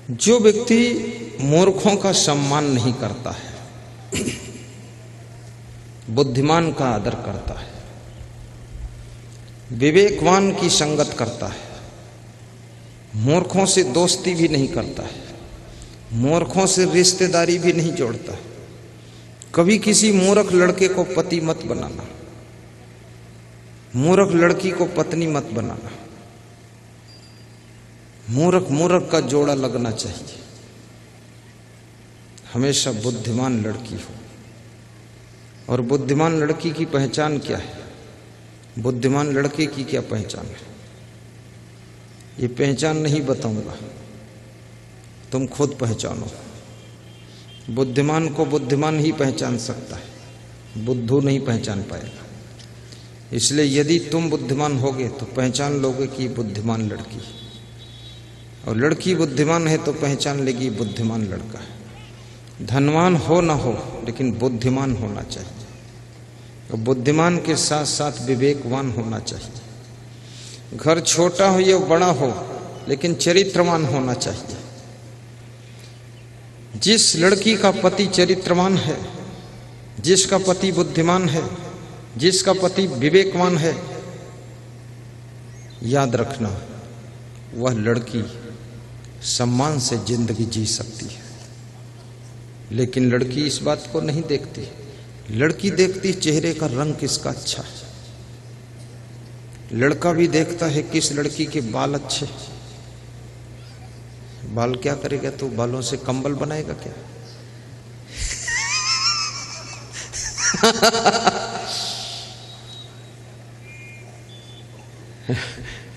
जो व्यक्ति मूर्खों का सम्मान नहीं करता है, बुद्धिमान का आदर करता है, विवेकवान की संगत करता है, मूर्खों से दोस्ती भी नहीं करता है, मूर्खों से रिश्तेदारी भी नहीं जोड़ता है। कभी किसी मूर्ख लड़के को पति मत बनाना, मूर्ख लड़की को पत्नी मत बनाना। मूर्ख मूर्ख का जोड़ा लगना चाहिए। हमेशा बुद्धिमान लड़की हो। और बुद्धिमान लड़की की पहचान क्या है, बुद्धिमान लड़के की क्या पहचान है, ये पहचान नहीं बताऊंगा, तुम खुद पहचानो। बुद्धिमान को बुद्धिमान ही पहचान सकता है, बुद्धू नहीं पहचान पाएगा। इसलिए यदि तुम बुद्धिमान होगे तो पहचान लोगे कि बुद्धिमान लड़की, और लड़की बुद्धिमान है तो पहचान लेगी बुद्धिमान लड़का है। धनवान हो ना हो लेकिन बुद्धिमान होना चाहिए, और बुद्धिमान के साथ साथ विवेकवान होना चाहिए। घर छोटा हो या बड़ा हो लेकिन चरित्रवान होना चाहिए। जिस लड़की का पति चरित्रवान है, जिसका पति बुद्धिमान है, जिसका पति विवेकवान है, याद रखना वह लड़की सम्मान से जिंदगी जी सकती है। लेकिन लड़की इस बात को नहीं देखती। लड़की देखती चेहरे का रंग किसका अच्छा है, लड़का भी देखता है किस लड़की के बाल अच्छे। बाल क्या करेगा तू, बालों से कंबल बनाएगा क्या?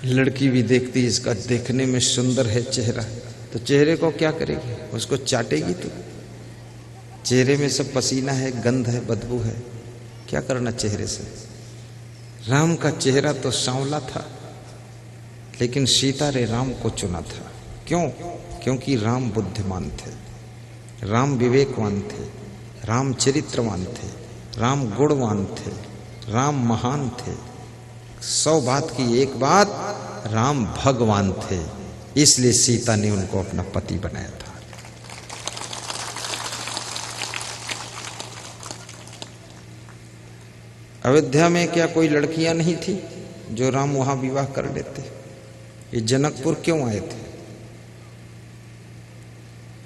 लड़की भी देखती इसका देखने में सुंदर है चेहरा, तो चेहरे को क्या करेगी, उसको चाटेगी। तो चेहरे में सब पसीना है, गंध है, बदबू है, क्या करना चेहरे से। राम का चेहरा तो सांवला था, लेकिन सीता ने राम को चुना था। क्यों? क्योंकि राम बुद्धिमान थे, राम विवेकवान थे, राम चरित्रवान थे, राम गुणवान थे, राम महान थे। 100 बात की एक बात, राम भगवान थे। इसलिए सीता ने उनको अपना पति बनाया था। अयोध्या में क्या कोई लड़कियां नहीं थी जो राम वहां विवाह कर लेते? ये जनकपुर क्यों आए थे?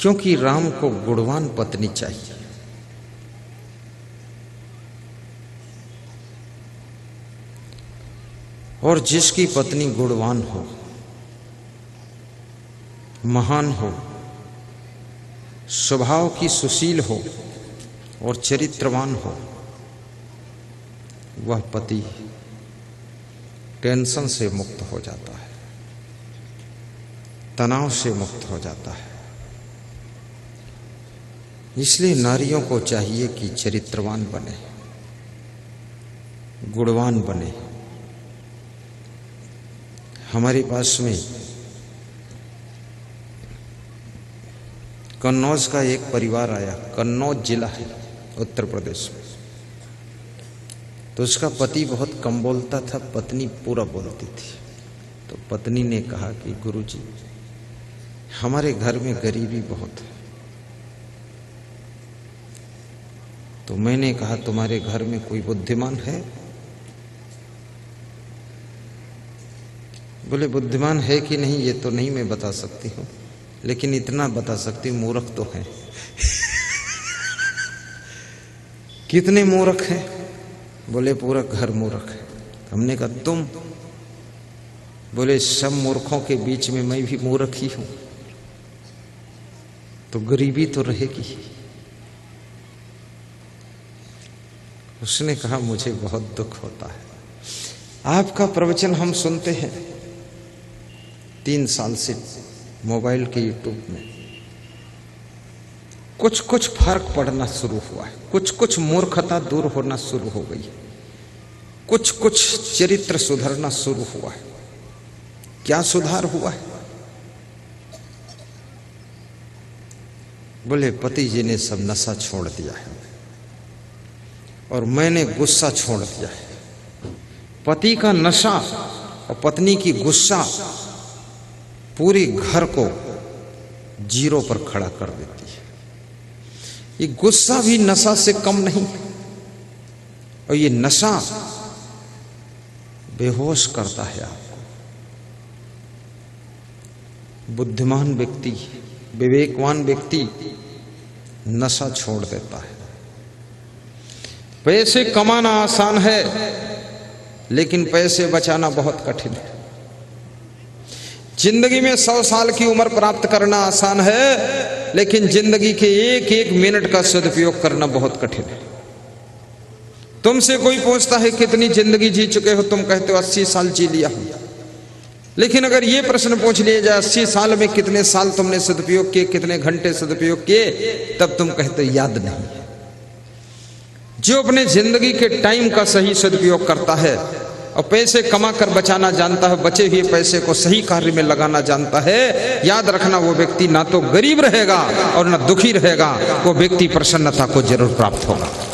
क्योंकि राम को गुणवान पत्नी चाहिए। और जिसकी पत्नी गुणवान हो, महान हो, स्वभाव की सुशील हो और चरित्रवान हो, वह पति टेंशन से मुक्त हो जाता है, तनाव से मुक्त हो जाता है। इसलिए नारियों को चाहिए कि चरित्रवान बने, गुणवान बने। हमारे पास में कन्नौज का एक परिवार आया, कन्नौज जिला है उत्तर प्रदेश में। तो उसका पति बहुत कम बोलता था, पत्नी पूरा बोलती थी। तो पत्नी ने कहा कि गुरुजी, हमारे घर में गरीबी बहुत है। तो मैंने कहा तुम्हारे घर में कोई बुद्धिमान है? बोले बुद्धिमान है कि नहीं ये तो नहीं मैं बता सकती हूँ, लेकिन इतना बता सकती हूँ मूर्ख तो है। कितने मूर्ख हैं? बोले पूरा घर मूर्ख है। हमने कहा तुम? बोले सब मूर्खों के बीच में मैं भी मूर्ख ही हूं, तो गरीबी तो रहेगी। उसने कहा मुझे बहुत दुख होता है, आपका प्रवचन हम सुनते हैं 3 साल से मोबाइल के यूट्यूब में। कुछ कुछ फर्क पड़ना शुरू हुआ है, कुछ कुछ मूर्खता दूर होना शुरू हो गई है, कुछ कुछ चरित्र सुधरना शुरू हुआ है। क्या सुधार हुआ है? बोले पति जी ने सब नशा छोड़ दिया है और मैंने गुस्सा छोड़ दिया है। पति का नशा और पत्नी की गुस्सा पूरे घर को जीरो पर खड़ा कर देती है। ये गुस्सा भी नशा से कम नहीं, और ये नशा बेहोश करता है आपको। बुद्धिमान व्यक्ति, विवेकवान व्यक्ति नशा छोड़ देता है। पैसे कमाना आसान है, लेकिन पैसे बचाना बहुत कठिन है। जिंदगी में 100 साल की उम्र प्राप्त करना आसान है, लेकिन जिंदगी के एक एक मिनट का सदुपयोग करना बहुत कठिन है। तुमसे कोई पूछता है कितनी जिंदगी जी चुके हो, तुम कहते हो 80 साल जी लिया हूं। लेकिन अगर ये प्रश्न पूछ लिया जाए 80 साल में कितने साल तुमने सदुपयोग किए, कितने घंटे सदुपयोग किए, तब तुम कहते हो याद नहीं। जो अपने जिंदगी के टाइम का सही सदुपयोग करता है और पैसे कमा कर बचाना जानता है, बचे हुए पैसे को सही कार्य में लगाना जानता है, याद रखना वो व्यक्ति ना तो गरीब रहेगा और ना दुखी रहेगा, वो व्यक्ति प्रसन्नता को जरूर प्राप्त होगा।